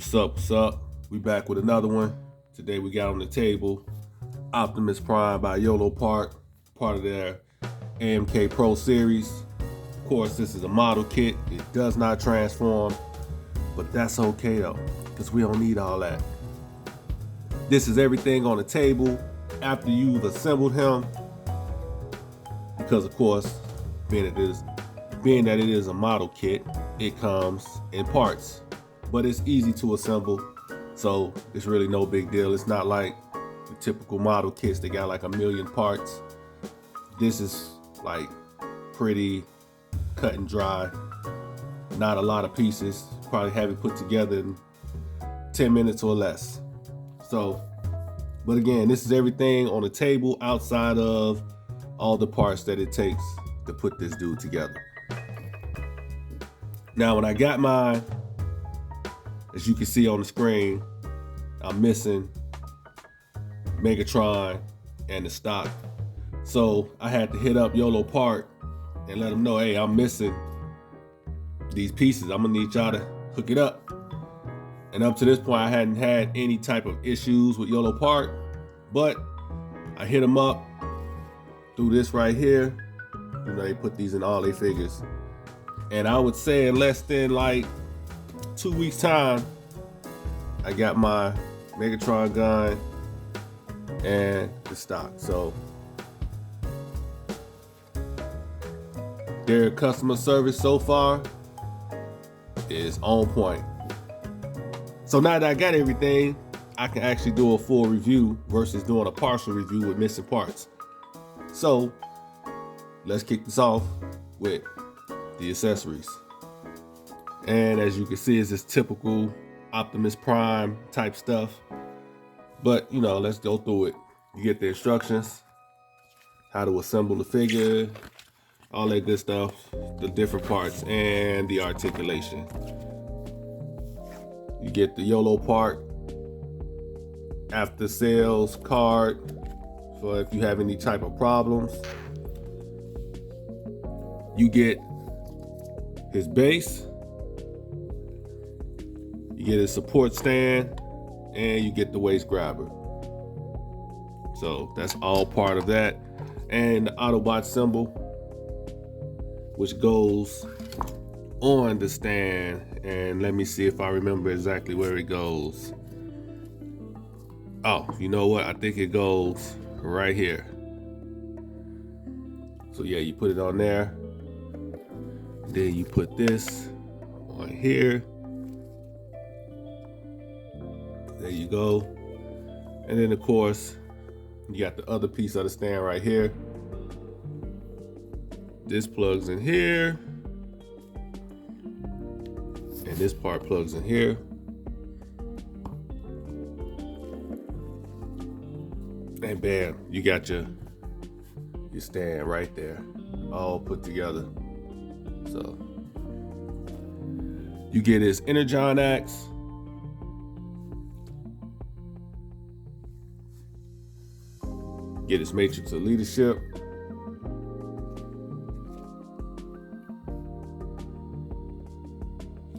What's up, what's up? We back with another one. Today we got on the table Optimus Prime by Yolopark, part of their AMK Pro series. Of course, this is a model kit. It does not transform, but that's okay though, because we don't need all that. This is everything on the table after you've assembled him, because of course, being that it is a model kit, it comes in parts, but it's easy to assemble, so it's really no big deal. It's not like the typical model kits that got like a million parts. This is like pretty cut and dry, not a lot of pieces. Probably have it put together in 10 minutes or less. So, but again, this is everything on the table outside of all the parts that it takes to put this dude together. Now, when I got mine, as you can see on the screen, I'm missing Megatron and the stock. So I had to hit up Yolopark and let them know, hey, I'm missing these pieces. I'm gonna need y'all to hook it up. And up to this point, I hadn't had any type of issues with Yolopark, but I hit them up through this right here. You know, they put these in all their figures. And I would say in less than like 2 weeks time, I got my Megatron gun and the stock. So their customer service so far is on point. So now that I got everything, I can actually do a full review versus doing a partial review with missing parts. So let's kick this off with the accessories. And as you can see, it's this typical Optimus Prime type stuff. But you know, let's go through it. You get the instructions, how to assemble the figure, all that good stuff, the different parts, and the articulation. You get the Yolopark after sales card for if you have any type of problems. You get his base, you get his support stand, and you get the waist grabber. So that's all part of that. And the Autobot symbol, which goes on the stand. And let me see if I remember exactly where it goes. Oh, you know what? I think it goes right here. So yeah, you put it on there. Then you put this on here. There you go. And then of course, you got the other piece of the stand right here. This plugs in here. And this part plugs in here. And bam, you got your stand right there, all put together. So you get his Energon axe, get his matrix of leadership,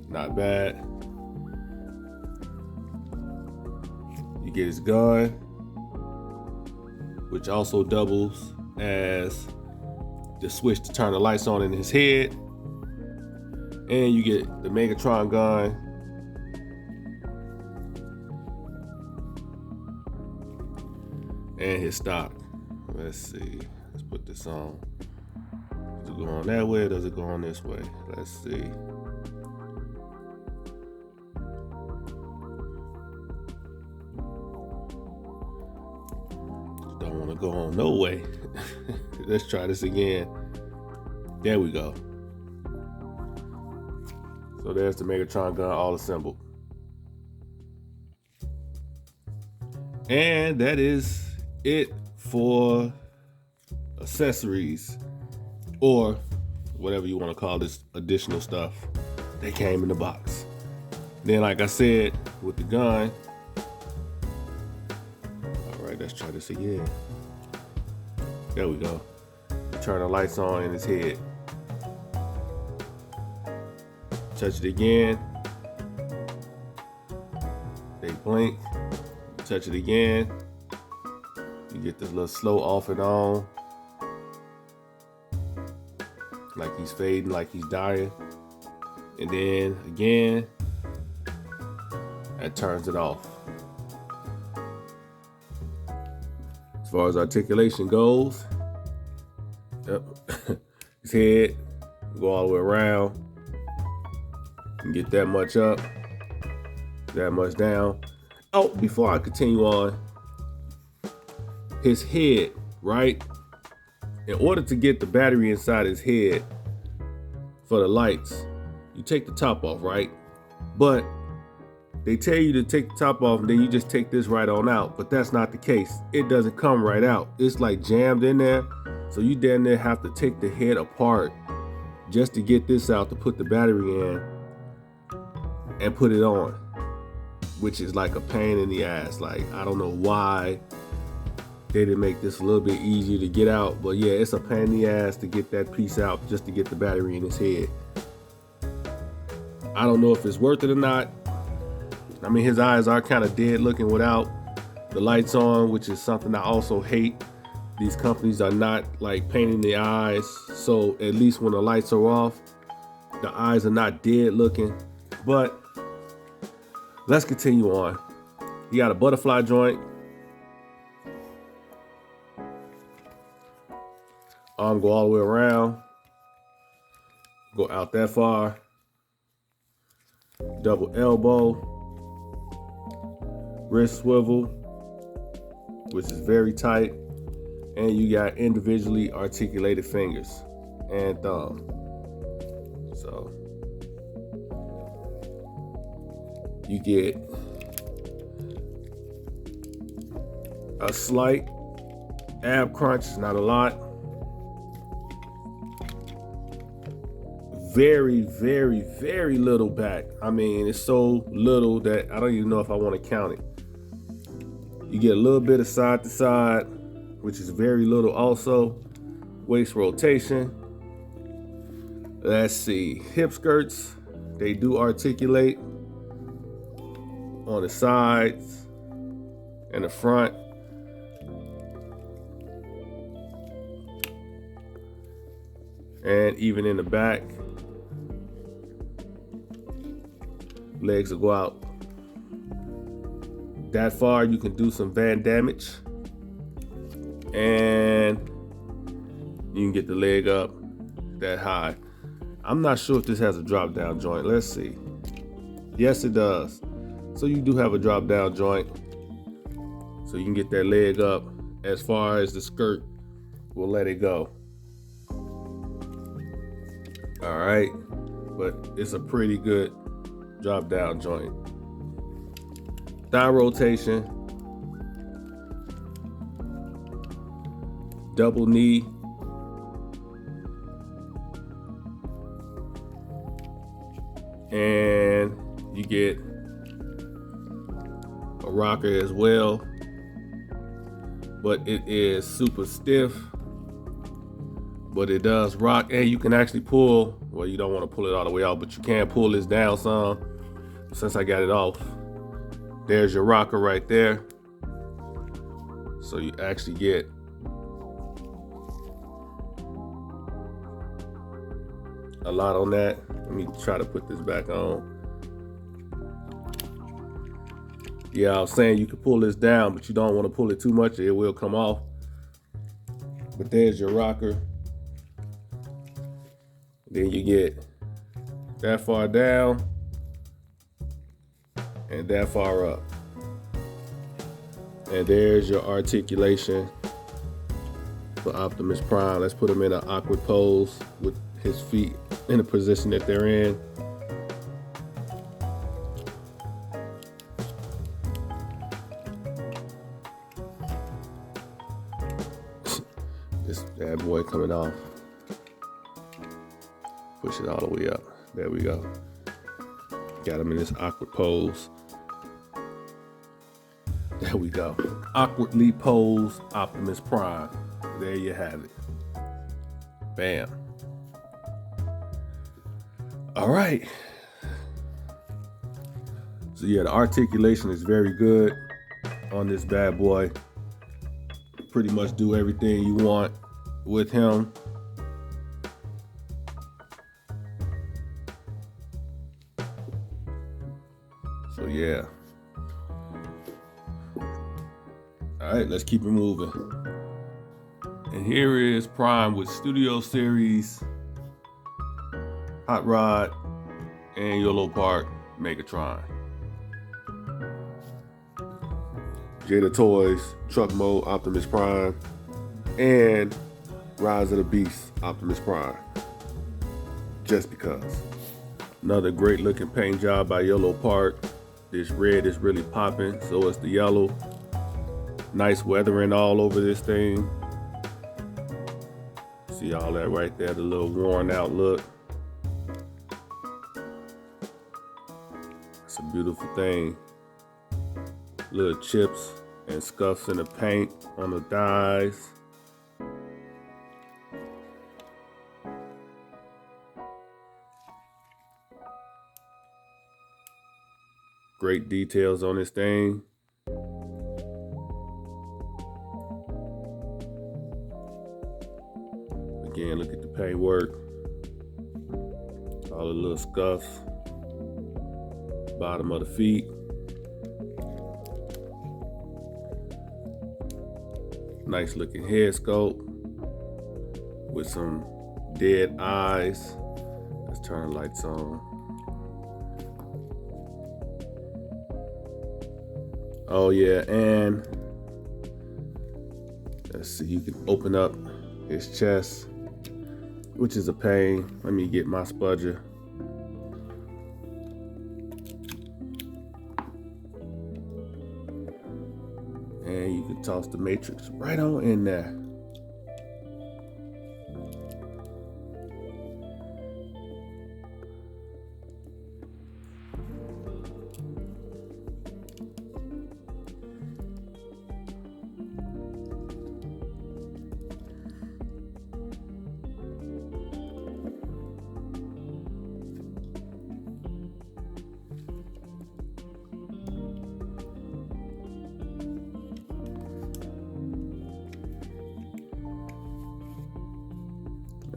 not bad. You get his gun, which also doubles as the switch to turn the lights on in his head. And you get the Megatron gun, and his stock. Let's see, let's put this on. Does it go on that way or does it go on this way? Let's see. Don't want to go on no way. Let's try this again. There we go. So there's the Megatron gun all assembled. And that is it for accessories, or whatever you want to call this additional stuff that came in the box. Then, like I said, with the gun, all right, let's try this again. There we go. Turn the lights on in his head. Touch it again. blink, touch it again. You get this little slow off and on. Like he's fading, like he's dying. And then again, that turns it off. As far as articulation goes, yep. His head, go all the way around, and get that much up, that much down. Oh, before I continue on, his head, right? In order to get the battery inside his head for the lights, you take the top off, right? But they tell you to take the top off and then you just take this right on out, but that's not the case. It doesn't come right out. It's like jammed in there. So you damn near have to take the head apart just to get this out, to put the battery in and put it on, which is like a pain in the ass. Like, I don't know why they didn't make this a little bit easier to get out, but yeah, it's a pain in the ass to get that piece out just to get the battery in his head. I don't know if it's worth it or not. I mean, his eyes are kind of dead looking without the lights on, which is something I also hate. These companies are not like painting the eyes, so at least when the lights are off, the eyes are not dead looking. But let's continue on. You got a butterfly joint. Arm go all the way around. Go out that far. Double elbow. Wrist swivel, which is very tight. And you got individually articulated fingers and thumb. So you get a slight ab crunch, not a lot. Very, very, very little back. I mean, it's so little that I don't even know if I want to count it. You get a little bit of side to side, which is very little also. Waist rotation. Let's see. Hip skirts, they do articulate on the sides and the front. And even in the back. Legs will go out that far. You can do some van damage, and you can get the leg up that high. I'm not sure if this has a drop down joint. Let's see. Yes, it does. So you do have a drop down joint, so you can get that leg up as far as the skirt will let it go. All right, but it's a pretty good drop down joint. Thigh rotation, double knee, and you get a rocker as well, but it is super stiff, but it does rock, and you can actually pull. Well, you don't want to pull it all the way out, but you can pull this down some. Since I got it off, there's your rocker right there. So you actually get a lot on that. Let me try to put this back on. Yeah, I was saying you can pull this down, but you don't want to pull it too much. It will come off. But there's your rocker. Then you get that far down and that far up. And there's your articulation for Optimus Prime. Let's put him in an awkward pose with his feet in the position that they're in. This bad boy coming off. Push it all the way up. There we go. Got him in this awkward pose. There we go. Awkwardly posed Optimus Prime. There you have it. Bam. All right. So yeah, the articulation is very good on this bad boy. Pretty much do everything you want with him. So yeah. All right, let's keep it moving. And here is Prime with Studio Series, Hot Rod, and Yolopark Megatron. Jada Toys, Truck Mode, Optimus Prime, and Rise of the Beast, Optimus Prime. Just because. Another great looking paint job by Yolopark. This red is really popping, so is the yellow. Nice weathering all over this thing. See all that right there, the little worn out look. It's a beautiful thing. Little chips and scuffs in the paint on the dies. Great details on this thing. Again, look at the paint work. All the little scuffs. Bottom of the feet. Nice looking head sculpt with some dead eyes. Let's turn the lights on. Oh yeah, and let's see, you can open up his chest, which is a pain. Let me get my spudger. And you can toss the matrix right on in there.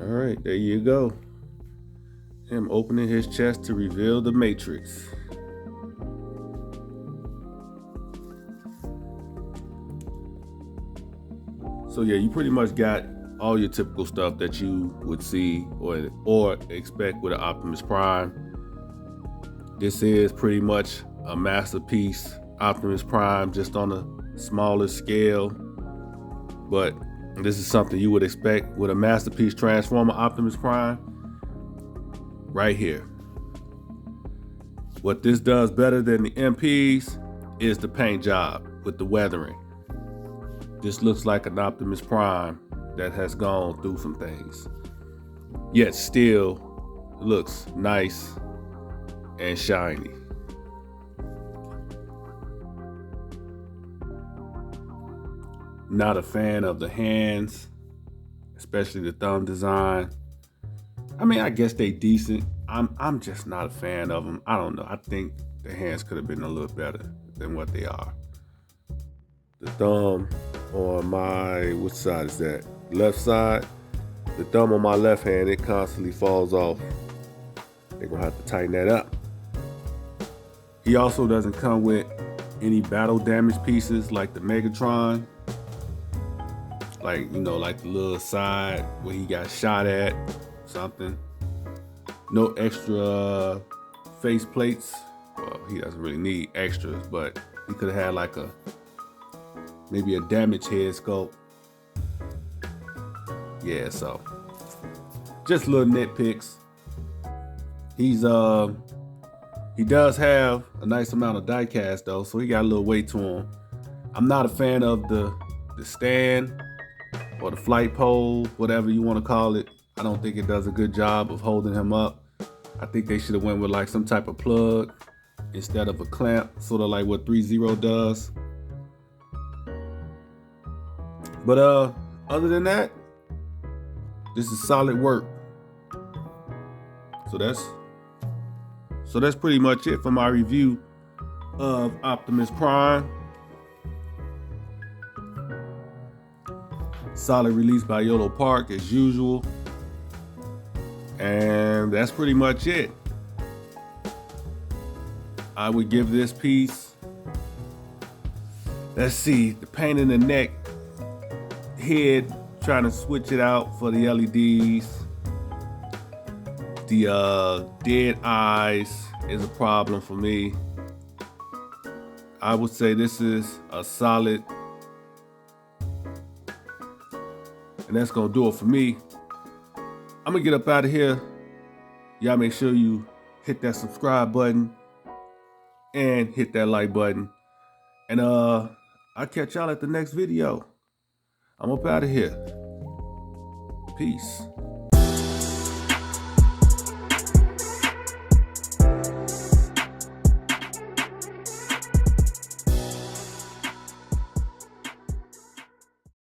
All right, there you go. Him opening his chest to reveal the matrix. So yeah, you pretty much got all your typical stuff that you would see or expect with an Optimus Prime. This is pretty much a masterpiece Optimus Prime, just on a smaller scale. But this is something you would expect with a masterpiece Transformer Optimus Prime right here. What this does better than the MPs is the paint job with the weathering. This looks like an Optimus Prime that has gone through some things, yet still looks nice and shiny. Not a fan of the hands, especially the thumb design. I mean, I guess they decent. I'm just not a fan of them. I don't know. I think the hands could have been a little better than what they are. The thumb on my, which side is that? Left side. The thumb on my left hand, it constantly falls off. They're gonna have to tighten that up. He also doesn't come with any battle damage pieces like the Megatron. Like, you know, like the little side where he got shot at, something. No extra face plates. Well, he doesn't really need extras, but he could have had like maybe a damaged head sculpt. Yeah, so just little nitpicks. He does have a nice amount of die cast though, so he got a little weight to him. I'm not a fan of the stand or the flight pole, whatever you want to call it. I don't think it does a good job of holding him up. I think they should have went with like some type of plug instead of a clamp, sort of like what 3-0 does. But other than that, this is solid work. So that's pretty much it for my review of Optimus Prime. Solid release by Yolopark as usual. And that's pretty much it. I would give this piece, let's see, the pain in the neck, head, trying to switch it out for the LEDs. The dead eyes is a problem for me. I would say this is a solid, and that's gonna do it for me. I'm gonna get up out of here. Y'all make sure you hit that subscribe button and hit that like button. And I'll catch y'all at the next video. I'm up out of here. Peace.